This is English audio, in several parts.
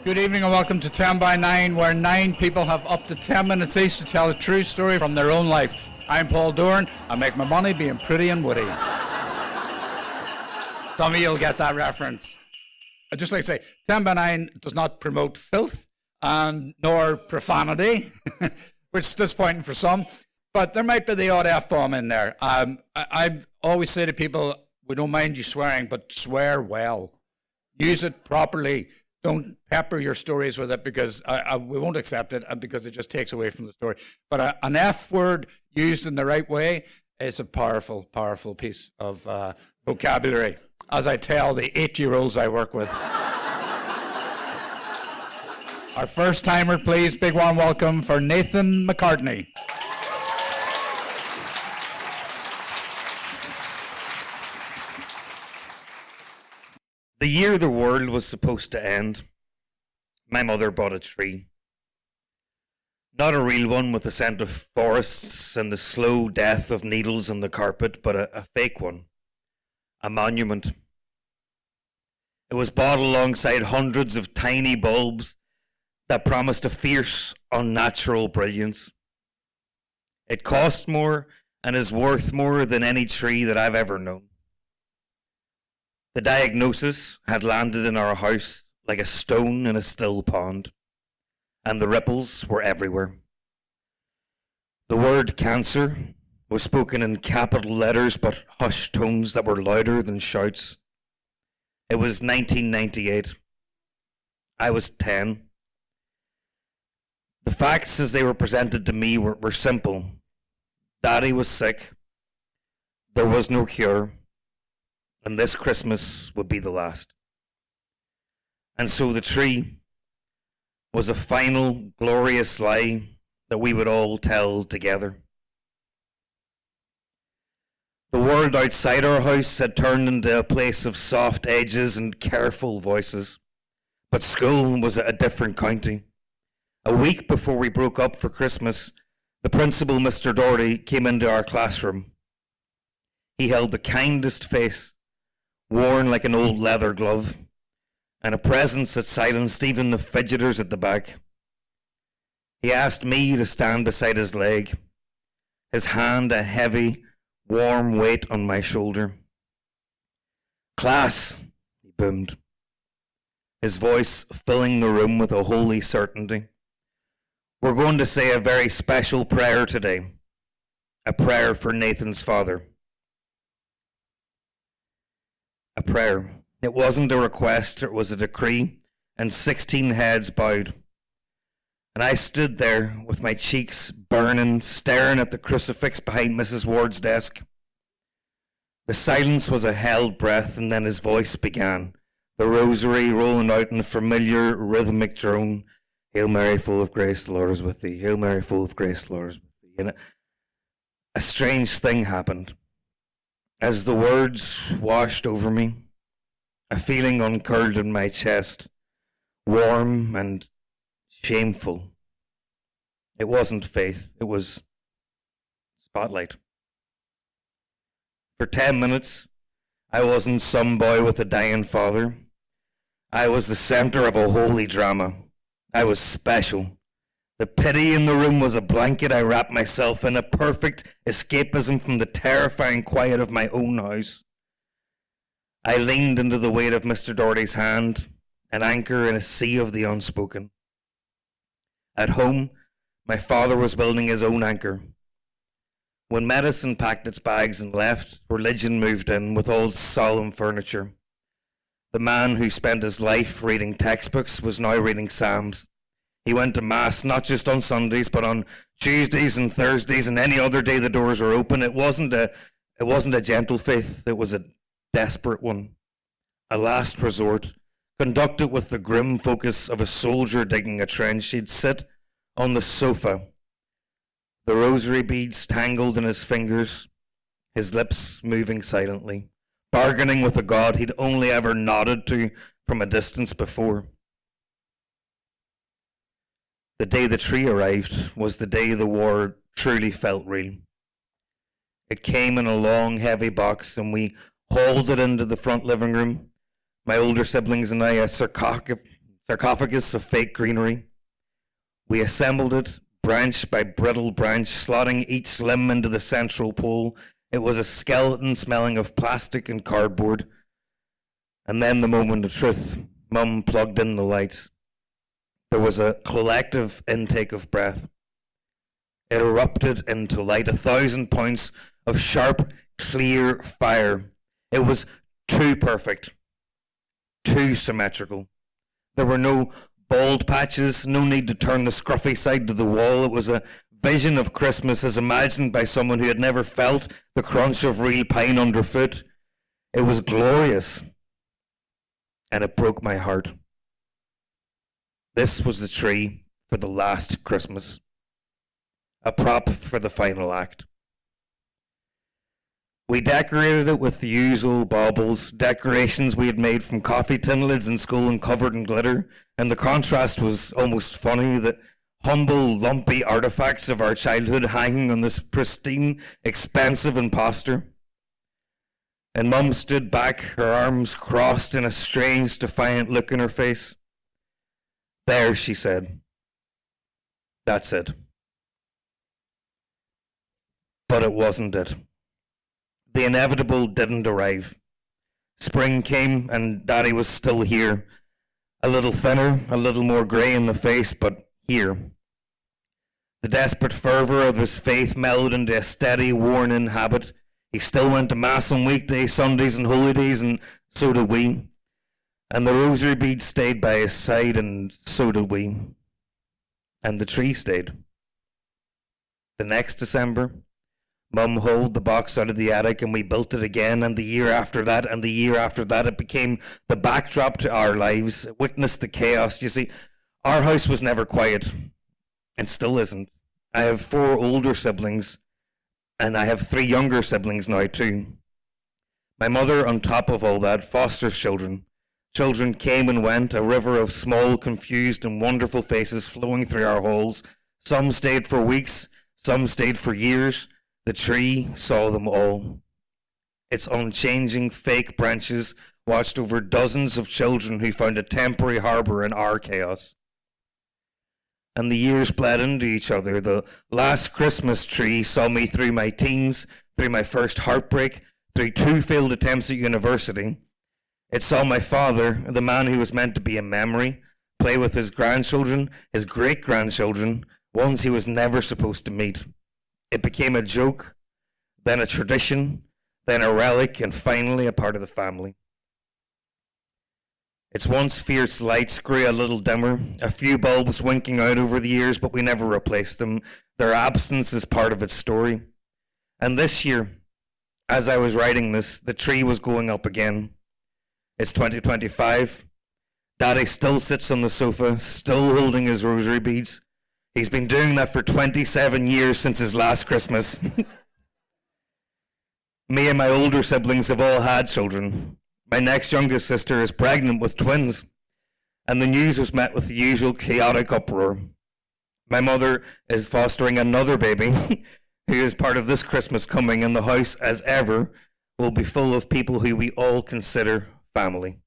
Good evening and welcome to 10 by 9, where 9 people have up to 10 minutes each to tell a true story from their own life. I'm Paul Doran. I make my money being pretty and witty. Some of you will get that reference. I'd just like to say, 10 by 9 does not promote filth nor profanity, which is disappointing for some, but there might be the odd F-bomb in there. I always say to people, we don't mind you swearing, but swear well. Use it properly. Don't pepper your stories with it because we won't accept it and because it just takes away from the story. But an F word used in the right way is a powerful, powerful piece of vocabulary, as I tell the 8-year-olds I work with. Our first timer, please, big warm welcome for Nothin McCartney. The year the world was supposed to end, my mother bought a tree. Not a real one with the scent of forests and the slow death of needles on the carpet, but a fake one, a monument. It was bought alongside hundreds of tiny bulbs that promised a fierce, unnatural brilliance. It cost more and is worth more than any tree that I've ever known. The diagnosis had landed in our house like a stone in a still pond, and the ripples were everywhere. The word cancer was spoken in capital letters but hushed tones that were louder than shouts. It was 1998. I was 10. The facts as they were presented to me were simple. Daddy was sick. There was no cure. And this Christmas would be the last. And so the tree was a final, glorious lie that we would all tell together. The world outside our house had turned into a place of soft edges and careful voices. But school was a different county. A week before we broke up for Christmas, the principal, Mr. Doherty, came into our classroom. He held the kindest face, worn like an old leather glove, and a presence that silenced even the fidgeters at the back. He asked me to stand beside his leg, his hand a heavy, warm weight on my shoulder. "Class," he boomed, his voice filling the room with a holy certainty. "We're going to say a very special prayer today, a prayer for Nathan's father." A prayer. It wasn't a request, it was a decree, and 16 heads bowed. And I stood there with my cheeks burning, staring at the crucifix behind Mrs. Ward's desk. The silence was a held breath, and then his voice began, the rosary rolling out in a familiar rhythmic drone. "Hail Mary, full of grace, the Lord is with thee. Hail Mary, full of grace, the Lord is with thee." And a strange thing happened. As the words washed over me, a feeling uncurled in my chest, warm and shameful. It wasn't faith, it was spotlight. For 10 minutes, I wasn't some boy with a dying father. I was the center of a holy drama. I was special. The pity in the room was a blanket I wrapped myself in, a perfect escapism from the terrifying quiet of my own house. I leaned into the weight of Mr. Doherty's hand, an anchor in a sea of the unspoken. At home, my father was building his own anchor. When medicine packed its bags and left, religion moved in with old solemn furniture. The man who spent his life reading textbooks was now reading Psalms. He went to Mass not just on Sundays, but on Tuesdays and Thursdays and any other day the doors were open. It wasn't a gentle faith, it was a desperate one. A last resort, conducted with the grim focus of a soldier digging a trench. He'd sit on the sofa, the rosary beads tangled in his fingers, his lips moving silently, bargaining with a God he'd only ever nodded to from a distance before. The day the tree arrived was the day the war truly felt real. It came in a long, heavy box, and we hauled it into the front living room. My older siblings and I, a sarcophagus of fake greenery. We assembled it, branch by brittle branch, slotting each limb into the central pole. It was a skeleton smelling of plastic and cardboard. And then the moment of truth. Mum plugged in the lights. There was a collective intake of breath. It erupted into light, 1,000 points of sharp, clear fire. It was too perfect, too symmetrical. There were no bald patches, no need to turn the scruffy side to the wall. It was a vision of Christmas as imagined by someone who had never felt the crunch of real pine underfoot. It was glorious, and it broke my heart. This was the tree for the last Christmas, a prop for the final act. We decorated it with the usual baubles, decorations we had made from coffee tin lids in school and covered in glitter, and the contrast was almost funny, that humble, lumpy artifacts of our childhood hanging on this pristine, expensive imposter. And Mum stood back, her arms crossed in a strange, defiant look in her face. "There," she said. "That's it." But it wasn't it. The inevitable didn't arrive. Spring came and Daddy was still here. A little thinner, a little more grey in the face, but here. The desperate fervour of his faith mellowed into a steady, worn-in habit. He still went to Mass on weekdays, Sundays and holidays, and so did we. And the rosary beads stayed by his side, and so did we. And the tree stayed. The next December, Mum hauled the box out of the attic and we built it again, and the year after that, and the year after that, it became the backdrop to our lives. It witnessed the chaos. You see, our house was never quiet, and still isn't. I have 4 older siblings, and I have 3 younger siblings now too. My mother, on top of all that, fosters children. Children came and went, a river of small, confused and wonderful faces flowing through our halls. Some stayed for weeks, some stayed for years. The tree saw them all. Its unchanging fake branches watched over dozens of children who found a temporary harbour in our chaos. And the years bled into each other. The last Christmas tree saw me through my teens, through my first heartbreak, through 2 failed attempts at university. It saw my father, the man who was meant to be a memory, play with his grandchildren, his great-grandchildren, ones he was never supposed to meet. It became a joke, then a tradition, then a relic, and finally a part of the family. Its once fierce lights grew a little dimmer, a few bulbs winking out over the years, but we never replaced them. Their absence is part of its story. And this year, as I was writing this, the tree was going up again. It's 2025. Daddy still sits on the sofa, still holding his rosary beads. He's been doing that for 27 years since his last Christmas. Me and my older siblings have all had children. My next youngest sister is pregnant with twins, and the news was met with the usual chaotic uproar. My mother is fostering another baby, who is part of this Christmas coming, and the house, as ever, will be full of people who we all consider family.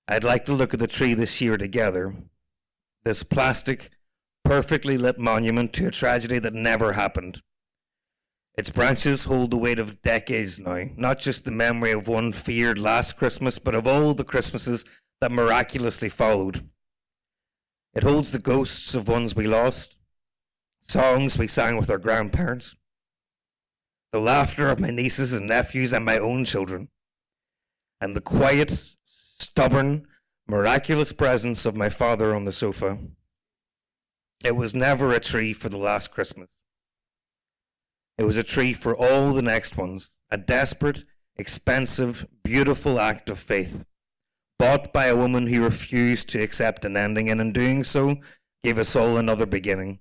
I'd like to look at the tree this year together. This plastic, perfectly lit monument to a tragedy that never happened. Its branches hold the weight of decades now, not just the memory of one feared last Christmas, but of all the Christmases that miraculously followed. It holds the ghosts of ones we lost, songs we sang with our grandparents, the laughter of my nieces and nephews and my own children, and the quiet, stubborn, miraculous presence of my father on the sofa. It was never a tree for the last Christmas. It was a tree for all the next ones, a desperate, expensive, beautiful act of faith, bought by a woman who refused to accept an ending, and in doing so, gave us all another beginning.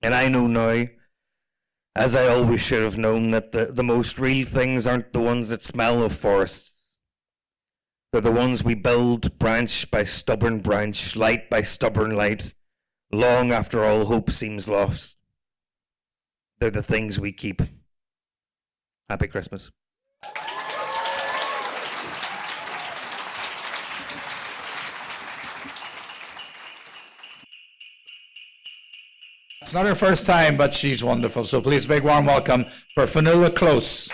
And I know now, as I always should have known, that the most real things aren't the ones that smell of forests. They're the ones we build branch by stubborn branch, light by stubborn light, long after all hope seems lost. They're the things we keep. Happy Christmas. It's not her first time, but she's wonderful. So please, a big warm welcome for Fionnuala Close.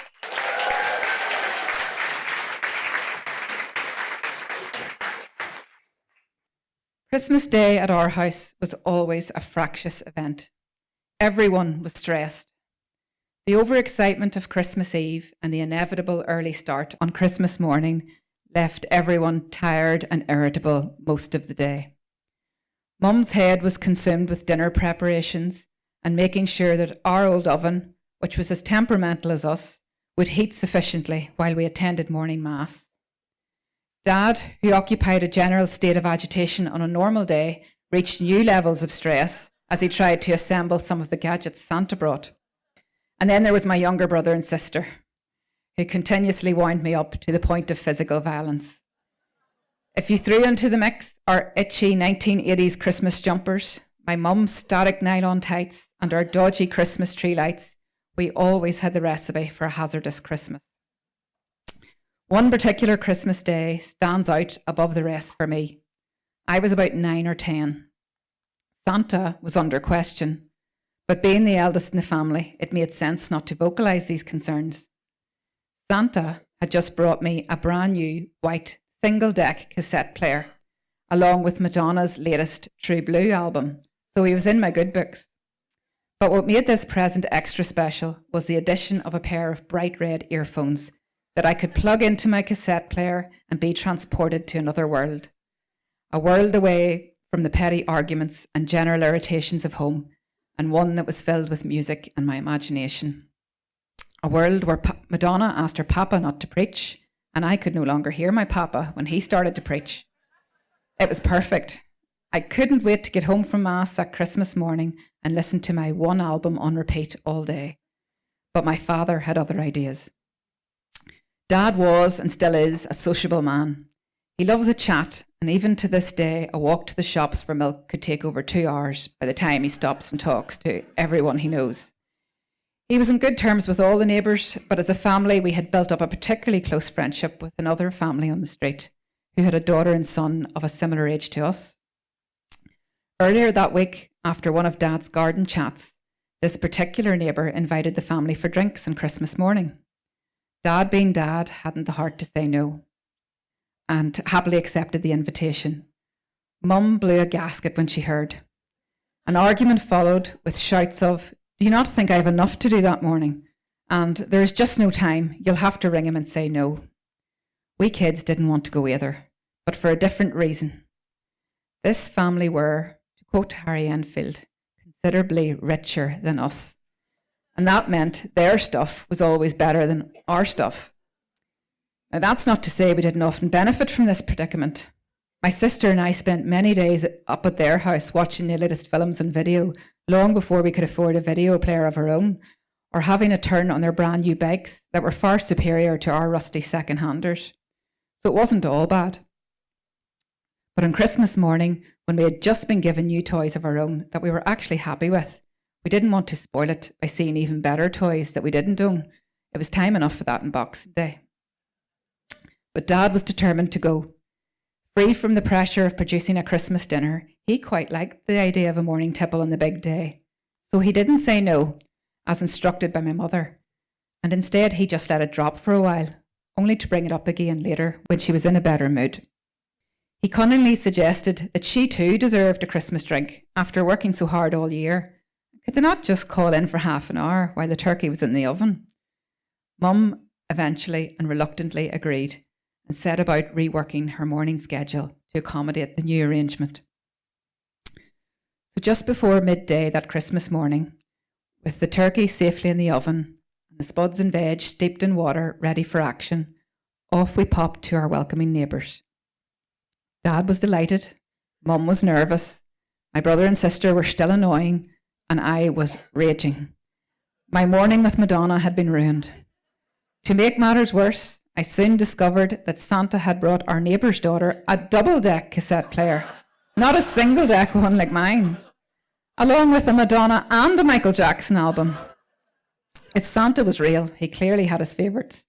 Christmas Day at our house was always a fractious event. Everyone was stressed. The overexcitement of Christmas Eve and the inevitable early start on Christmas morning left everyone tired and irritable most of the day. Mum's head was consumed with dinner preparations and making sure that our old oven, which was as temperamental as us, would heat sufficiently while we attended morning mass. Dad, who occupied a general state of agitation on a normal day, reached new levels of stress as he tried to assemble some of the gadgets Santa brought. And then there was my younger brother and sister, who continuously wound me up to the point of physical violence. If you threw into the mix our itchy 1980s Christmas jumpers, my mum's static nylon tights, and our dodgy Christmas tree lights, we always had the recipe for a hazardous Christmas. One particular Christmas day stands out above the rest for me. I was about 9 or 10. Santa was under question, but being the eldest in the family, it made sense not to vocalise these concerns. Santa had just brought me a brand new white single-deck cassette player, along with Madonna's latest True Blue album, so he was in my good books. But what made this present extra special was the addition of a pair of bright red earphones that I could plug into my cassette player and be transported to another world. A world away from the petty arguments and general irritations of home, and one that was filled with music and my imagination. A world where Madonna asked her papa not to preach, and I could no longer hear my papa when he started to preach. It was perfect. I couldn't wait to get home from Mass that Christmas morning and listen to my one album on repeat all day. But my father had other ideas. Dad was, and still is, a sociable man. He loves a chat, and even to this day, a walk to the shops for milk could take over 2 hours by the time he stops and talks to everyone he knows. He was on good terms with all the neighbours, but as a family, we had built up a particularly close friendship with another family on the street who had a daughter and son of a similar age to us. Earlier that week, after one of Dad's garden chats, this particular neighbour invited the family for drinks on Christmas morning. Dad, being Dad, hadn't the heart to say no and happily accepted the invitation. Mum blew a gasket when she heard. An argument followed with shouts of, "Do you not think I have enough to do that morning? And there is just no time. You'll have to ring him and say no." We kids didn't want to go either, but for a different reason. This family were, to quote Harry Enfield, considerably richer than us. And that meant their stuff was always better than our stuff. Now, that's not to say we didn't often benefit from this predicament. My sister and I spent many days up at their house watching the latest films and video, long before we could afford a video player of our own, or having a turn on their brand new bikes that were far superior to our rusty second-handers. So it wasn't all bad. But on Christmas morning, when we had just been given new toys of our own that we were actually happy with, we didn't want to spoil it by seeing even better toys that we didn't own. It was time enough for that on Boxing Day. But Dad was determined to go. Free from the pressure of producing a Christmas dinner, he quite liked the idea of a morning tipple on the big day. So he didn't say no, as instructed by my mother. And instead, he just let it drop for a while, only to bring it up again later when she was in a better mood. He cunningly suggested that she too deserved a Christmas drink after working so hard all year. Could they not just call in for half an hour while the turkey was in the oven? Mum eventually and reluctantly agreed and set about reworking her morning schedule to accommodate the new arrangement. So just before midday that Christmas morning, with the turkey safely in the oven and the spuds and veg steeped in water ready for action, off we popped to our welcoming neighbours. Dad was delighted, Mum was nervous, my brother and sister were still annoying, and I was raging. My morning with Madonna had been ruined. To make matters worse, I soon discovered that Santa had brought our neighbour's daughter a double-deck cassette player, not a single-deck one like mine, along with a Madonna and a Michael Jackson album. If Santa was real, he clearly had his favourites.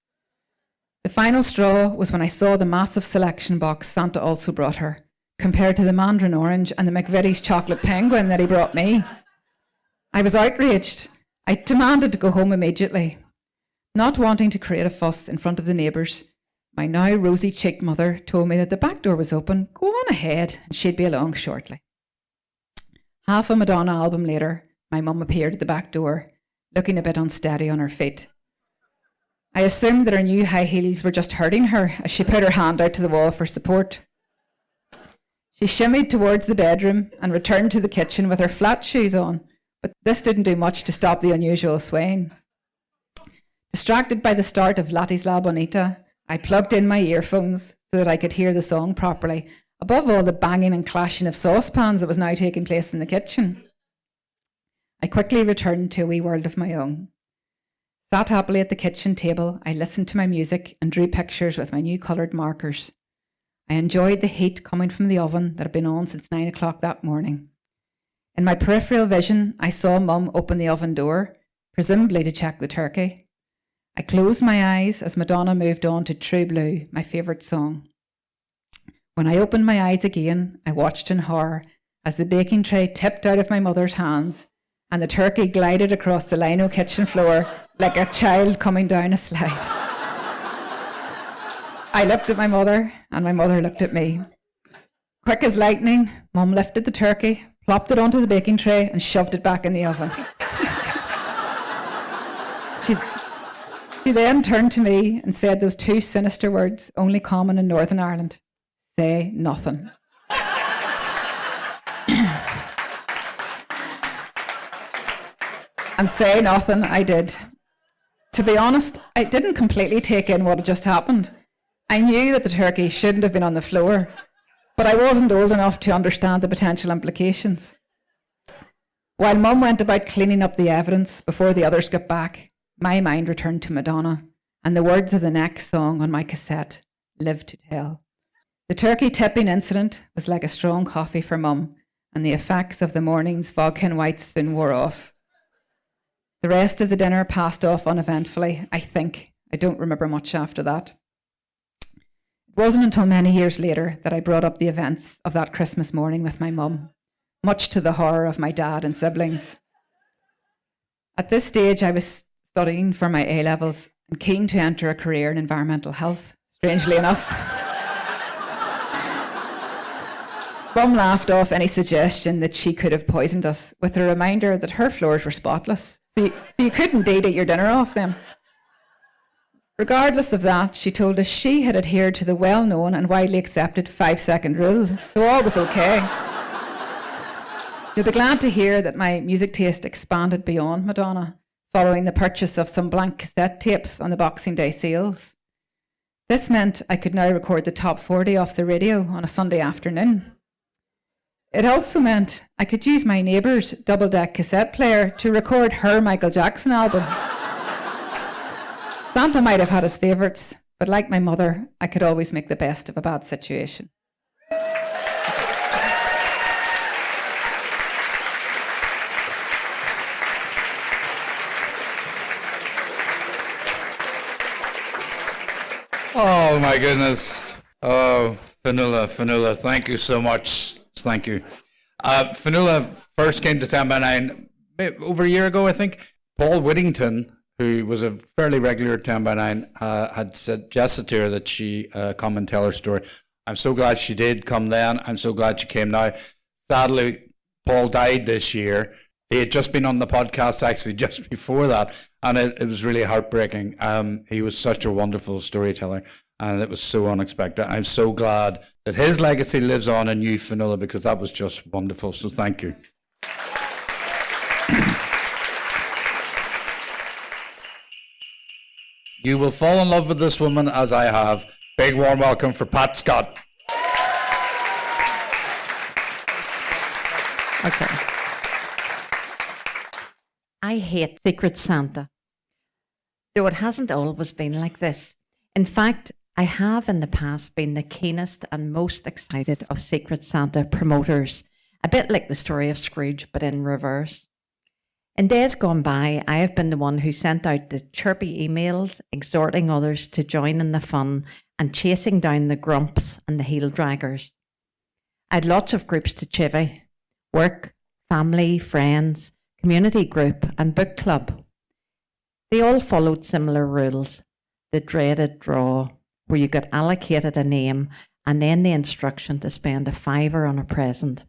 The final straw was when I saw the massive selection box Santa also brought her, compared to the Mandarin Orange and the McVitie's chocolate penguin that he brought me. I was outraged. I demanded to go home immediately. Not wanting to create a fuss in front of the neighbours, my now rosy-cheeked mother told me that the back door was open. Go on ahead, and she'd be along shortly. Half a Madonna album later, my mum appeared at the back door, looking a bit unsteady on her feet. I assumed that her new high heels were just hurting her as she put her hand out to the wall for support. She shimmied towards the bedroom and returned to the kitchen with her flat shoes on, but this didn't do much to stop the unusual swaying. Distracted by the start of Latti's La Bonita, I plugged in my earphones so that I could hear the song properly, above all the banging and clashing of saucepans that was now taking place in the kitchen. I quickly returned to a wee world of my own. Sat happily at the kitchen table, I listened to my music and drew pictures with my new coloured markers. I enjoyed the heat coming from the oven that had been on since 9 o'clock that morning. In my peripheral vision, I saw Mum open the oven door, presumably to check the turkey. I closed my eyes as Madonna moved on to True Blue, my favourite song. When I opened my eyes again, I watched in horror as the baking tray tipped out of my mother's hands and the turkey glided across the lino kitchen floor like a child coming down a slide. I looked at my mother and my mother looked at me. Quick as lightning, Mum lifted the turkey, plopped it onto the baking tray and shoved it back in the oven. She then turned to me and said those two sinister words only common in Northern Ireland: say nothing. And say nothing I did. To be honest, I didn't completely take in what had just happened. I knew that the turkey shouldn't have been on the floor, but I wasn't old enough to understand the potential implications. While Mum went about cleaning up the evidence before the others got back, my mind returned to Madonna and the words of the next song on my cassette, Live to Tell. The turkey tipping incident was like a strong coffee for Mum, and the effects of the morning's vodka whites soon wore off. The rest of the dinner passed off uneventfully, I think. I don't remember much after that. It wasn't until many years later that I brought up the events of that Christmas morning with my mum, much to the horror of my dad and siblings. At this stage, I was studying for my A-levels and keen to enter a career in environmental health, strangely enough. Mum laughed off any suggestion that she could have poisoned us with a reminder that her floors were spotless, so you could indeed eat your dinner off them. Regardless of that, she told us she had adhered to the well-known and widely accepted 5-second rule, so all was okay. You'll be glad to hear that my music taste expanded beyond Madonna, following the purchase of some blank cassette tapes on the Boxing Day sales. This meant I could now record the top 40 off the radio on a Sunday afternoon. It also meant I could use my neighbour's double-deck cassette player to record her Michael Jackson album. Santa might have had his favourites, but like my mother, I could always make the best of a bad situation. Oh my goodness. Oh, Fionnuala, thank you so much. Thank you. Fionnuala first came to 10 by 9 over a year ago, I think. Paul Whittington, who was a fairly regular 10 by 9, had suggested to her that she come and tell her story. I'm so glad she did come then. I'm so glad she came now. Sadly, Paul died this year. He had just been on the podcast actually just before that, and it was really heartbreaking. He was such a wonderful storyteller, and it was so unexpected. I'm so glad that his legacy lives on in you, Fionnuala, because that was just wonderful. So thank you. You will fall in love with this woman as I have. Big warm welcome for Pat Scott. Okay. I hate Secret Santa, though it hasn't always been like this. In fact, I have in the past been the keenest and most excited of Secret Santa promoters, a bit like the story of Scrooge, but in reverse. In days gone by, I have been the one who sent out the chirpy emails, exhorting others to join in the fun and chasing down the grumps and the heel draggers. I had lots of groups to chivvy: work, family, friends, community group, and book club. They all followed similar rules. The dreaded draw, where you got allocated a name and then the instruction to spend a fiver on a present,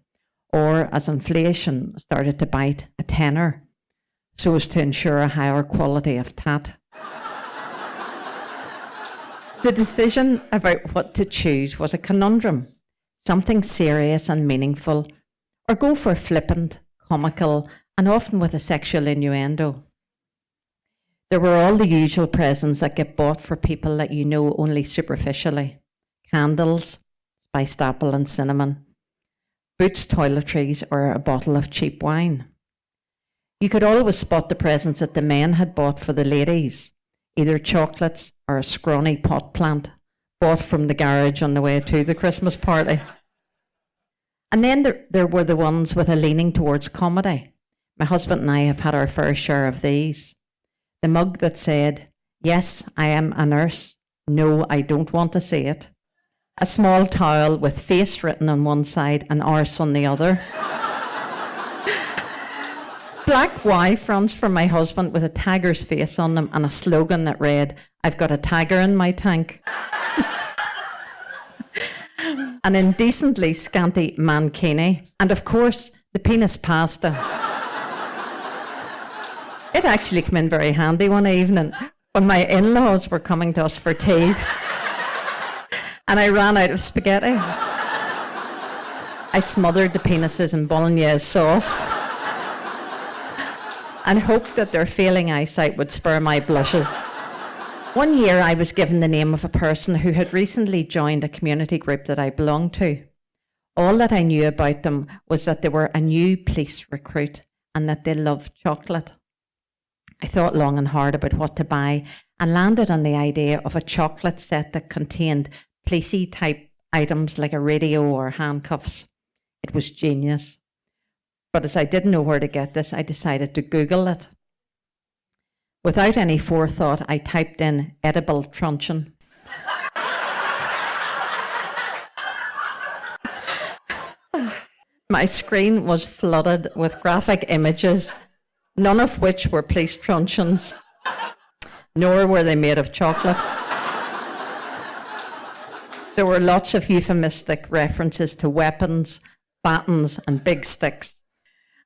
or as inflation started to bite, a tenner, so as to ensure a higher quality of tat. The decision about what to choose was a conundrum, something serious and meaningful, or go for flippant, comical, and often with a sexual innuendo. There were all the usual presents that get bought for people that you know only superficially. Candles, spiced apple and cinnamon, Boots toiletries, or a bottle of cheap wine. You could always spot the presents that the men had bought for the ladies, either chocolates or a scrawny pot plant bought from the garage on the way to the Christmas party. And then there were the ones with a leaning towards comedy. My husband and I have had our fair share of these. The mug that said, "Yes, I am a nurse. No, I don't want to see it." A small towel with face written on one side and arse on the other. Black Y fronts for my husband with a tiger's face on them and a slogan that read, "I've got a tiger in my tank." An indecently scanty mankini, and of course, the penis pasta. It actually came in very handy one evening when my in-laws were coming to us for tea and I ran out of spaghetti. I smothered the penises in bolognese sauce and hoped that their failing eyesight would spur my blushes. One year I was given the name of a person who had recently joined a community group that I belonged to. All that I knew about them was that they were a new police recruit and that they loved chocolate. I thought long and hard about what to buy and landed on the idea of a chocolate set that contained policey type items like a radio or handcuffs. It was genius. But as I didn't know where to get this, I decided to Google it. Without any forethought, I typed in edible truncheon. My screen was flooded with graphic images, none of which were police truncheons, nor were they made of chocolate. There were lots of euphemistic references to weapons, batons, and big sticks.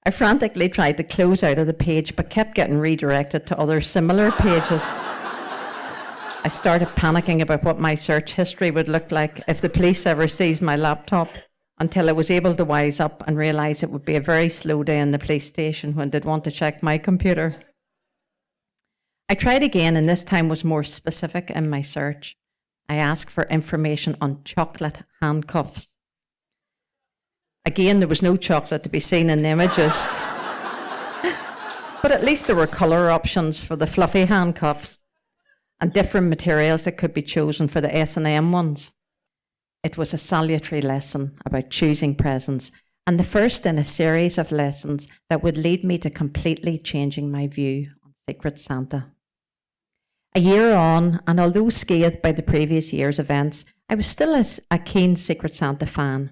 I frantically tried to close out of the page, but kept getting redirected to other similar pages. I started panicking about what my search history would look like if the police ever seized my laptop, until I was able to wise up and realise it would be a very slow day in the police station when they'd want to check my computer. I tried again, and this time was more specific in my search. I asked for information on chocolate handcuffs. Again, there was no chocolate to be seen in the images. But at least there were colour options for the fluffy handcuffs and different materials that could be chosen for the S&M ones. It was a salutary lesson about choosing presents, and the first in a series of lessons that would lead me to completely changing my view on Secret Santa. A year on, and although scathed by the previous year's events, I was still a keen Secret Santa fan.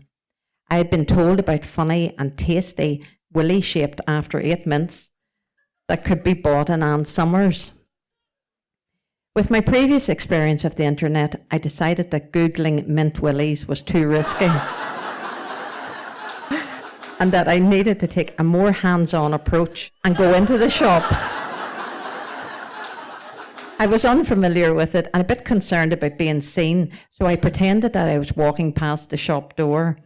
I had been told about funny and tasty willy-shaped after 8 mints that could be bought in Ann Summers. With my previous experience of the internet, I decided that Googling mint willies was too risky and that I needed to take a more hands-on approach and go into the shop. I was unfamiliar with it and a bit concerned about being seen, so I pretended that I was walking past the shop door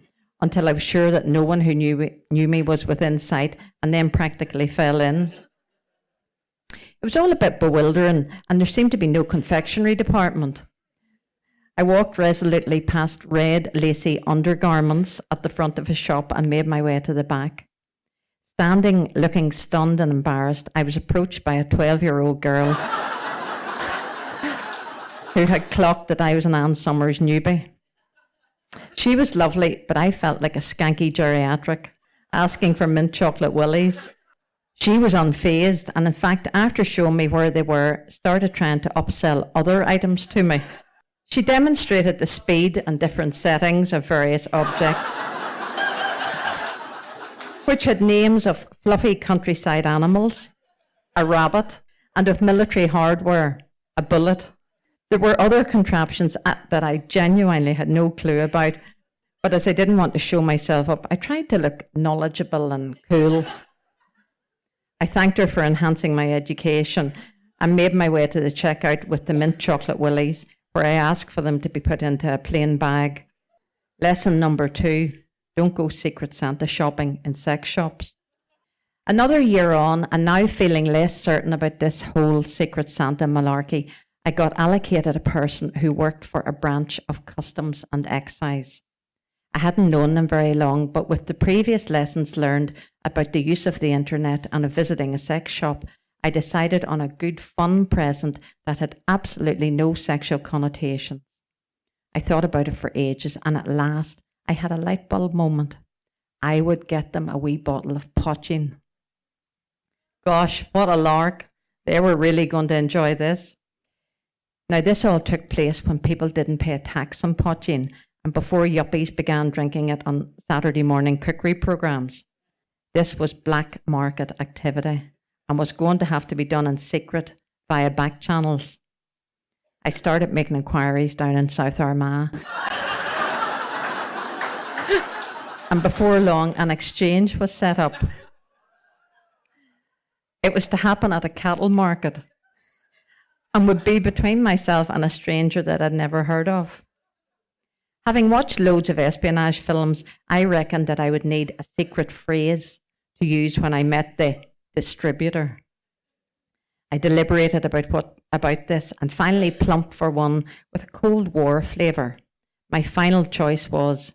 until I was sure that no one who knew me was within sight, and then practically fell in. It was all a bit bewildering, and there seemed to be no confectionery department. I walked resolutely past red, lacy undergarments at the front of a shop and made my way to the back. Standing, looking stunned and embarrassed, I was approached by a 12-year-old girl who had clocked that I was an Ann Summers newbie. She was lovely, but I felt like a skanky geriatric, asking for mint chocolate willies. She was unfazed, and in fact, after showing me where they were, started trying to upsell other items to me. She demonstrated the speed and different settings of various objects, which had names of fluffy countryside animals, a rabbit, and of military hardware, a bullet. There were other contraptions that I genuinely had no clue about, but as I didn't want to show myself up, I tried to look knowledgeable and cool. I thanked her for enhancing my education and made my way to the checkout with the mint chocolate willies, where I asked for them to be put into a plain bag. Lesson number 2, don't go Secret Santa shopping in sex shops. Another year on, and now feeling less certain about this whole Secret Santa malarkey, I got allocated a person who worked for a branch of Customs and Excise. I hadn't known them very long, but with the previous lessons learned about the use of the internet and of visiting a sex shop, I decided on a good fun present that had absolutely no sexual connotations. I thought about it for ages, and at last I had a light bulb moment. I would get them a wee bottle of poaching. Gosh, what a lark. They were really going to enjoy this. Now, this all took place when people didn't pay a tax on poaching and before yuppies began drinking it on Saturday morning cookery programmes. This was black market activity and was going to have to be done in secret via back channels. I started making inquiries down in South Armagh. And before long, an exchange was set up. It was to happen at a cattle market and would be between myself and a stranger that I'd never heard of. Having watched loads of espionage films, I reckoned that I would need a secret phrase to use when I met the distributor. I deliberated about this and finally plumped for one with a Cold War flavour. My final choice was,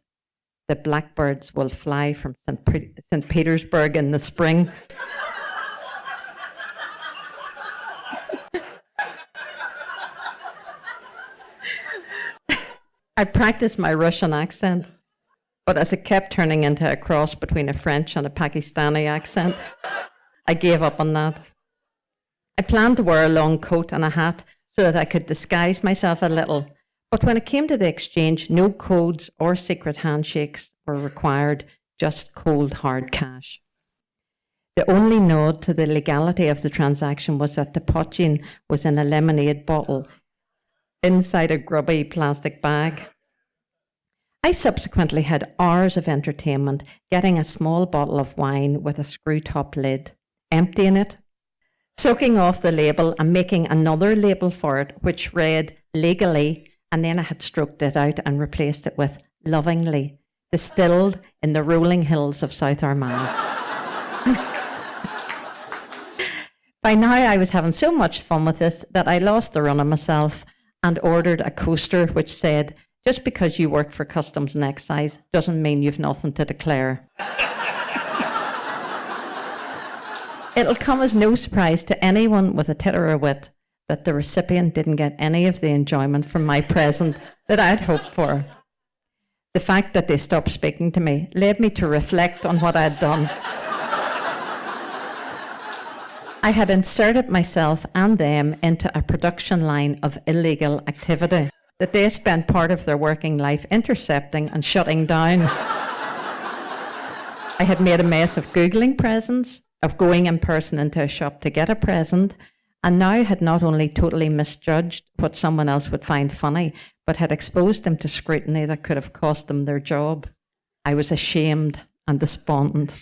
the blackbirds will fly from St. Petersburg in the spring. I practiced my Russian accent, but as it kept turning into a cross between a French and a Pakistani accent, I gave up on that. I planned to wear a long coat and a hat so that I could disguise myself a little, but when it came to the exchange, no codes or secret handshakes were required, just cold, hard cash. The only nod to the legality of the transaction was that the poaching was in a lemonade bottle inside a grubby plastic bag. I subsequently had hours of entertainment getting a small bottle of wine with a screw-top lid, emptying it, soaking off the label and making another label for it which read legally, and then I had stroked it out and replaced it with lovingly, distilled in the rolling hills of South Armagh. By now I was having so much fun with this that I lost the run of myself and ordered a coaster which said, just because you work for Customs and Excise doesn't mean you've nothing to declare. It'll come as no surprise to anyone with a titter of wit that the recipient didn't get any of the enjoyment from my present that I'd hoped for. The fact that they stopped speaking to me led me to reflect on what I'd done. I had inserted myself and them into a production line of illegal activity that they spent part of their working life intercepting and shutting down. I had made a mess of Googling presents, of going in person into a shop to get a present, and now had not only totally misjudged what someone else would find funny, but had exposed them to scrutiny that could have cost them their job. I was ashamed and despondent.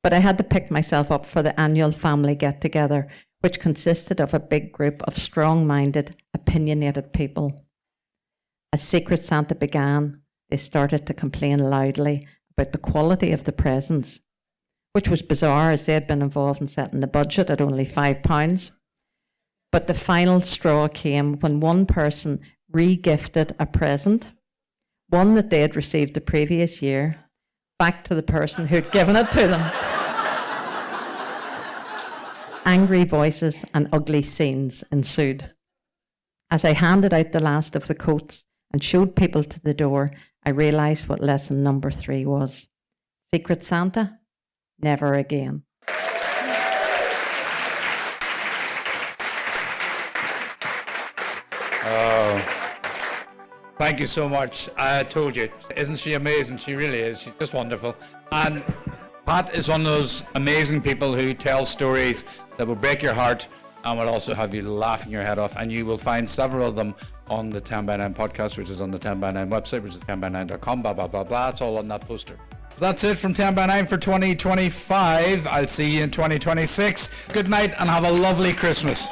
But I had to pick myself up for the annual family get-together, which consisted of a big group of strong-minded, opinionated people. As Secret Santa began, they started to complain loudly about the quality of the presents, which was bizarre as they had been involved in setting the budget at only £5. But the final straw came when one person re-gifted a present, one that they had received the previous year, back to the person who'd given it to them. Angry voices and ugly scenes ensued. As I handed out the last of the coats and showed people to the door, I realised what lesson number 3 was. Secret Santa? Never again. Thank you so much. I told you, isn't she amazing? She really is. She's just wonderful. And Pat is one of those amazing people who tells stories that will break your heart and will also have you laughing your head off. And you will find several of them on the 10 by 9 podcast, which is on the 10 by 9 website, which is 10by9.com, blah, blah, blah, blah. It's all on that poster. That's it from 10 by 9 for 2025. I'll see you in 2026. Good night and have a lovely Christmas.